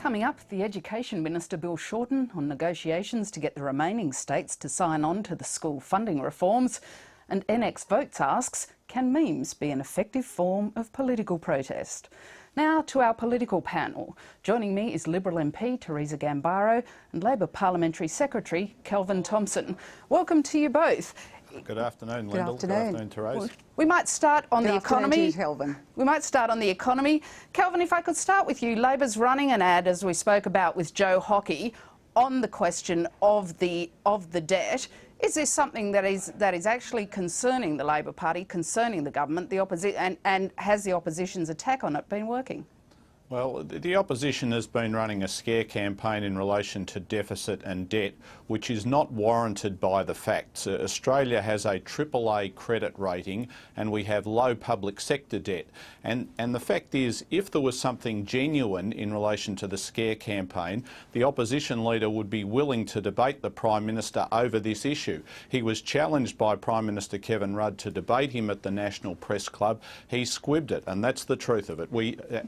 Coming up, the Education Minister Bill Shorten on negotiations to get the remaining states to sign on to the school funding reforms. And NX Votes asks, can memes be an effective form of political protest? Now to our political panel. Joining me is Liberal MP Teresa Gambaro and Labor Parliamentary Secretary Kelvin Thomson. Welcome to you both. Good afternoon, Lyndall. Good afternoon, Teresa. We might start on the economy. Kelvin. We might start on the economy. Kelvin, if I could start with you. Labor's running an ad, as we spoke about with Joe Hockey, on the question of the debt. Is this something that is actually concerning the Labor Party, concerning the government, the opposition, and has the opposition's attack on it been working? Well, the opposition has been running a scare campaign in relation to deficit and debt, which is not warranted by the facts. Australia has a AAA credit rating and we have low public sector debt. And the fact is, if there was something genuine in relation to the scare campaign, the opposition leader would be willing to debate the Prime Minister over this issue. He was challenged by Prime Minister Kevin Rudd to debate him at the National Press Club. He squibbed it, and that's the truth of it.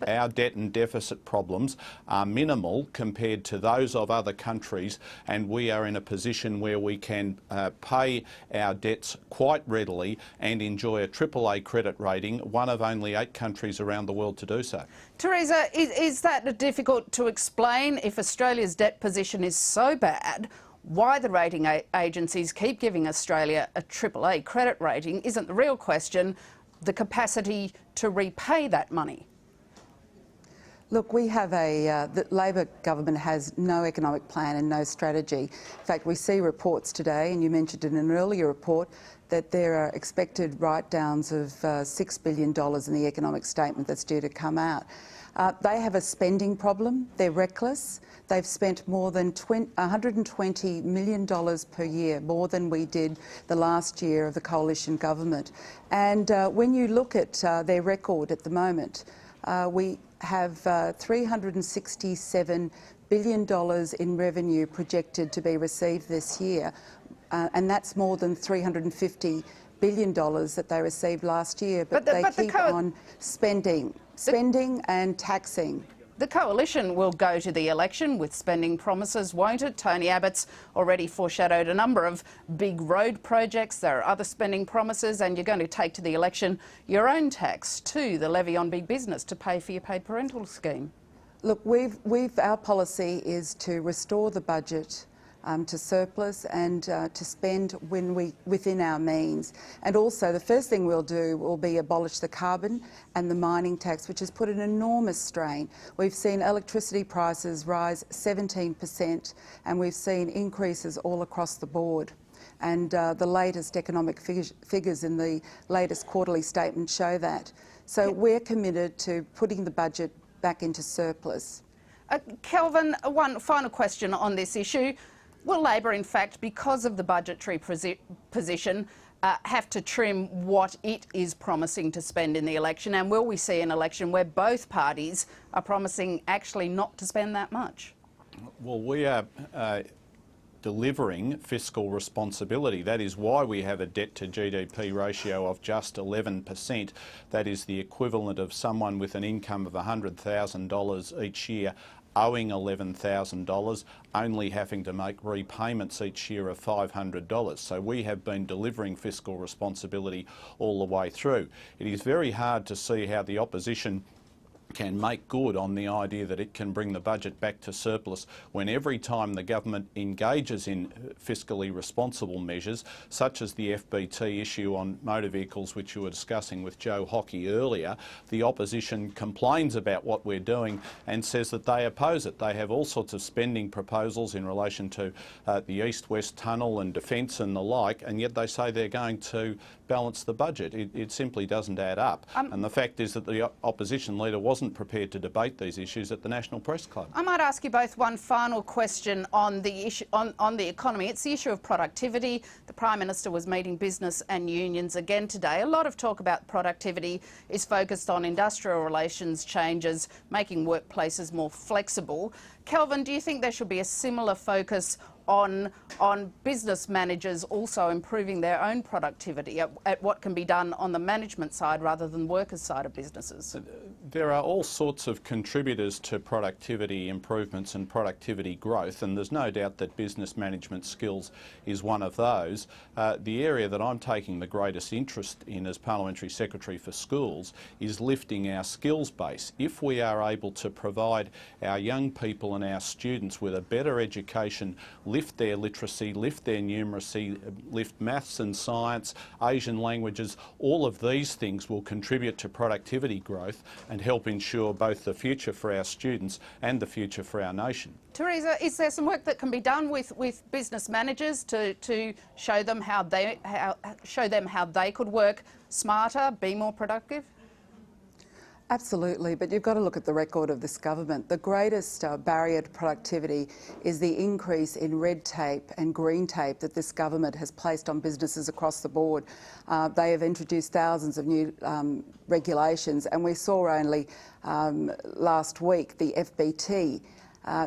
Our debt and deficit problems are minimal compared to those of other countries, and we are in a position where we can pay our debts quite readily and enjoy a AAA credit rating, one of only 8 countries around the world to do so. Teresa, is that difficult to explain? If Australia's debt position is so bad, why the rating agencies keep giving Australia a AAA credit rating? Isn't the real question the capacity to repay that money? Look, we have the Labor government has no economic plan and no strategy. In fact, we see reports today, and you mentioned in an earlier report, that there are expected write-downs of $6 billion in the economic statement that's due to come out. They have a spending problem. They're reckless. They've spent more than $120 million per year, more than we did the last year of the coalition government. And when you look at their record at the moment, we have $367 billion in revenue projected to be received this year, and that's more than $350 billion that they received last year. But they keep on spending and taxing. The coalition will go to the election with spending promises, won't it? Tony Abbott's already foreshadowed a number of big road projects. There are other spending promises, and you're going to take to the election your own tax too, the levy on big business to pay for your paid parental scheme. Look, our policy is to restore the budget to surplus and to spend within our means. And also the first thing we'll do will be abolish the carbon and the mining tax, which has put an enormous strain. We've seen electricity prices rise 17%, and we've seen increases all across the board. And the latest economic figures in the latest quarterly statement show that. So we're committed to putting the budget back into surplus. Kelvin, one final question on this issue. Will Labor, in fact, because of the budgetary position, have to trim what it is promising to spend in the election? And will we see an election where both parties are promising actually not to spend that much? Well, we are delivering fiscal responsibility. That is why we have a debt to GDP ratio of just 11%. That is the equivalent of someone with an income of $100,000 each year owing $11,000, only having to make repayments each year of $500. So we have been delivering fiscal responsibility all the way through. It is very hard to see how the opposition can make good on the idea that it can bring the budget back to surplus when every time the government engages in fiscally responsible measures, such as the FBT issue on motor vehicles, which you were discussing with Joe Hockey earlier, the opposition complains about what we're doing and says that they oppose it. They have all sorts of spending proposals in relation to the East-West Tunnel and defence and the like, and yet they say they're going to balance the budget. It simply doesn't add up. And the fact is that the opposition leader wasn't prepared to debate these issues at the National Press Club. I might ask you both one final question on the issue on the economy. It's the issue of productivity. The Prime Minister was meeting business and unions again today. A lot of talk about productivity is focused on industrial relations changes, making workplaces more flexible. Kelvin, do you think there should be a similar focus on business managers also improving their own productivity at what can be done on the management side rather than workers' side of businesses? There are all sorts of contributors to productivity improvements and productivity growth, and there's no doubt that business management skills is one of those. The area that I'm taking the greatest interest in as Parliamentary Secretary for Schools is lifting our skills base. If we are able to provide our young people and our students with a better education, lift their literacy, lift their numeracy, lift maths and science, Asian languages, all of these things will contribute to productivity growth and help ensure both the future for our students and the future for our nation. Teresa, is there some work that can be done with business managers to show them how they could work smarter, be more productive? Absolutely, but you've got to look at the record of this government. The greatest barrier to productivity is the increase in red tape and green tape that this government has placed on businesses across the board. They have introduced thousands of new regulations, and we saw only last week the FBT.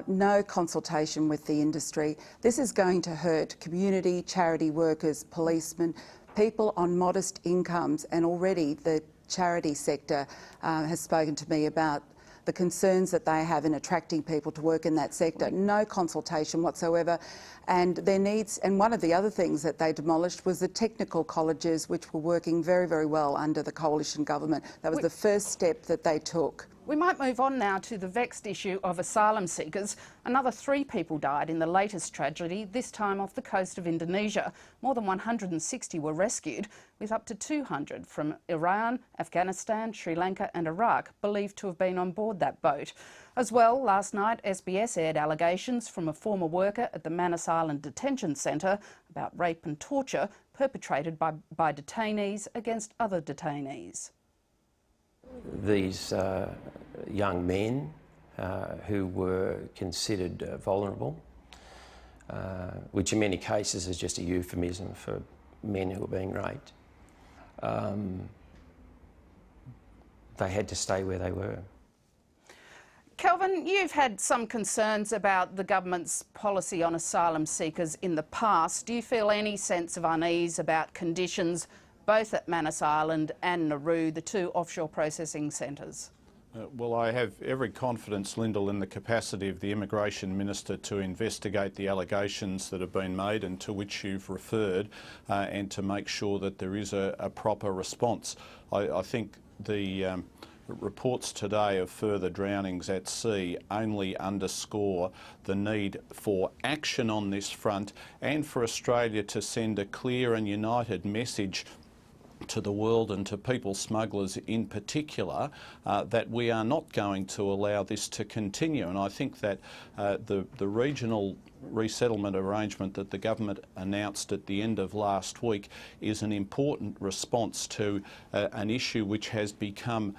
No consultation with the industry. This is going to hurt community, charity workers, policemen, people on modest incomes, and already the charity sector has spoken to me about the concerns that they have in attracting people to work in that sector. No consultation whatsoever, and their needs. And one of the other things that they demolished was the technical colleges, which were working very, very well under the coalition government. That was the first step that they took. We might move on now to the vexed issue of asylum seekers. Another 3 people died in the latest tragedy, this time off the coast of Indonesia. More than 160 were rescued, with up to 200 from Iran, Afghanistan, Sri Lanka and Iraq believed to have been on board that boat. As well, last night SBS aired allegations from a former worker at the Manus Island Detention Centre about rape and torture perpetrated by detainees against other detainees. These young men who were considered vulnerable, which in many cases is just a euphemism for men who are being raped, they had to stay where they were. Kelvin, you've had some concerns about the government's policy on asylum seekers in the past. Do you feel any sense of unease about conditions both at Manus Island and Nauru, the 2 offshore processing centres? Well, I have every confidence, Lyndall, in the capacity of the Immigration Minister to investigate the allegations that have been made and to which you've referred, and to make sure that there is a proper response. I think the reports today of further drownings at sea only underscore the need for action on this front and for Australia to send a clear and united message to the world and to people smugglers in particular, that we are not going to allow this to continue. And I think that the regional resettlement arrangement that the government announced at the end of last week is an important response to an issue which has become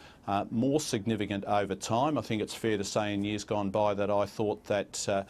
more significant over time. I think it's fair to say in years gone by that I thought that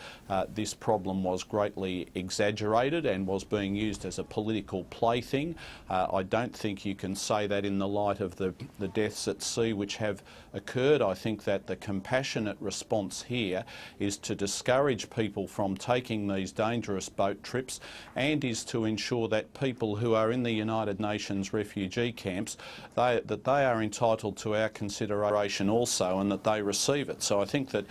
this problem was greatly exaggerated and was being used as a political plaything. I don't think you can say that in the light of the deaths at sea which have occurred. I think that the compassionate response here is to discourage people from taking these dangerous boat trips and is to ensure that people who are in the United Nations refugee camps, that they are entitled to our consideration also and that they receive it. So I think that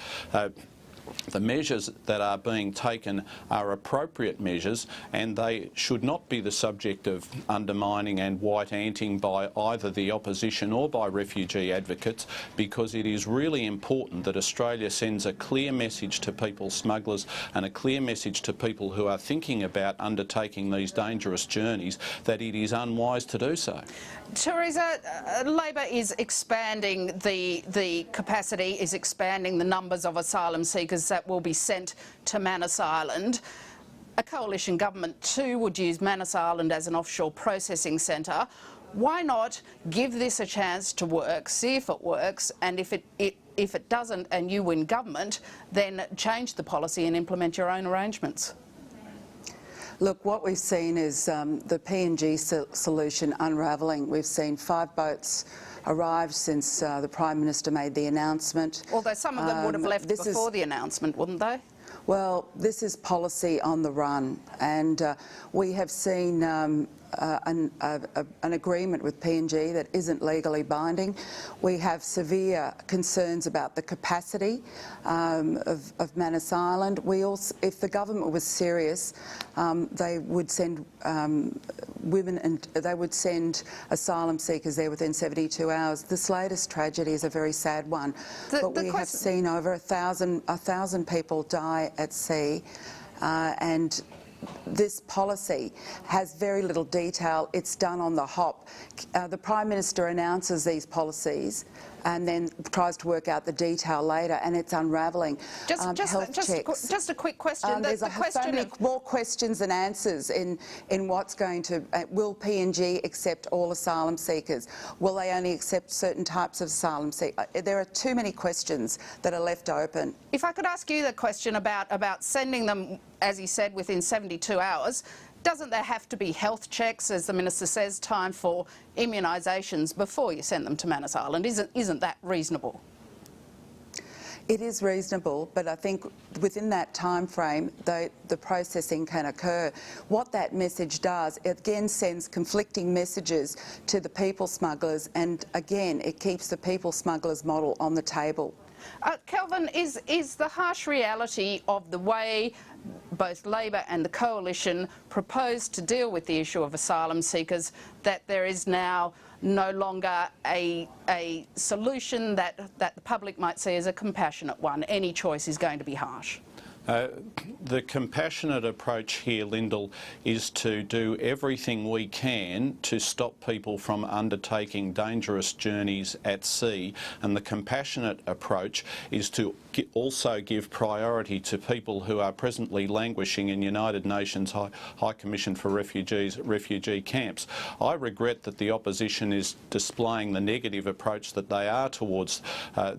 the measures that are being taken are appropriate measures, and they should not be the subject of undermining and white-anting by either the opposition or by refugee advocates, because it is really important that Australia sends a clear message to people smugglers and a clear message to people who are thinking about undertaking these dangerous journeys that it is unwise to do so. Teresa, Labor is expanding the capacity, is expanding the numbers of asylum seekers that will be sent to Manus Island. A coalition government too would use Manus Island as an offshore processing centre. Why not give this a chance to work, see if it works, and if it doesn't and you win government, then change the policy and implement your own arrangements? Look, what we've seen is the PNG solution unravelling. We've seen 5 boats arrive since the Prime Minister made the announcement. Although some of them would have left before the announcement, wouldn't they? Well, this is policy on the run, and we have seen an agreement with PNG that isn't legally binding. We have severe concerns about the capacity of Manus Island. We also, if the government was serious, they would send women and they would send asylum seekers there within 72 hours. This latest tragedy is a very sad one, but we have seen over 1,000 people die at sea, and this policy has very little detail. It's done on the hop. The Prime Minister announces these policies and then tries to work out the detail later, and it's unravelling. Just a quick question. There's so many more questions than answers in what's going to... will PNG accept all asylum seekers? Will they only accept certain types of asylum seekers? There are too many questions that are left open. If I could ask you the question about sending them, as he said, within 72 hours, doesn't there have to be health checks, as the Minister says, time for immunisations before you send them to Manus Island? Isn't that reasonable? It is reasonable, but I think within that time frame, the processing can occur. What that message does, it again sends conflicting messages to the people smugglers, and again, it keeps the people smugglers model on the table. Kelvin, is the harsh reality of the way both Labor and the Coalition proposed to deal with the issue of asylum seekers that there is now no longer a solution that the public might see as a compassionate one? Any choice is going to be harsh. The compassionate approach here, Lyndall, is to do everything we can to stop people from undertaking dangerous journeys at sea, and the compassionate approach is to also give priority to people who are presently languishing in United Nations High Commission for Refugees refugee camps. I regret that the opposition is displaying the negative approach that they are towards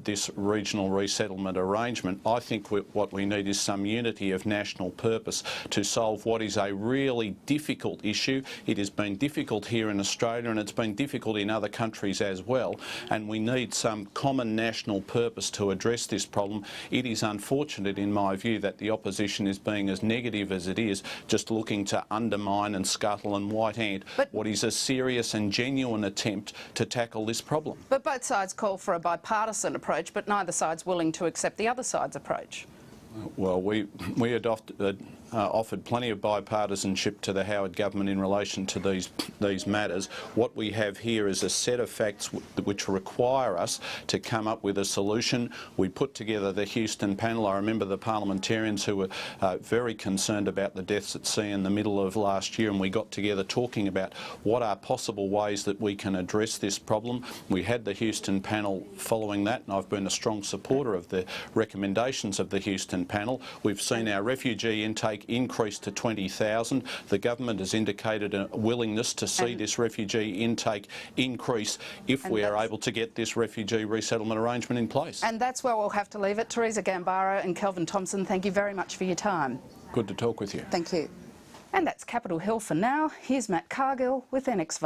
this regional resettlement arrangement. I think what we need is some unity of national purpose to solve what is a really difficult issue. It has been difficult here in Australia, and it's been difficult in other countries as well, and we need some common national purpose to address this problem. It is unfortunate, in my view, that the opposition is being as negative as it is, just looking to undermine and scuttle and white ant what is a serious and genuine attempt to tackle this problem. But both sides call for a bipartisan approach, but neither side's willing to accept the other side's approach. Well, we offered plenty of bipartisanship to the Howard government in relation to these matters. What we have here is a set of facts which require us to come up with a solution. We put together the Houston panel. I remember the parliamentarians who were very concerned about the deaths at sea in the middle of last year, and we got together talking about what are possible ways that we can address this problem. We had the Houston panel following that, and I've been a strong supporter of the recommendations of the Houston panel. We've seen our refugee intake increase to 20,000. The government has indicated a willingness to see this refugee intake increase if we are able to get this refugee resettlement arrangement in place. And that's where we'll have to leave it. Teresa Gambaro and Kelvin Thomson, thank you very much for your time. Good to talk with you. Thank you. And that's Capitol Hill for now. Here's Matt Cargill with NX.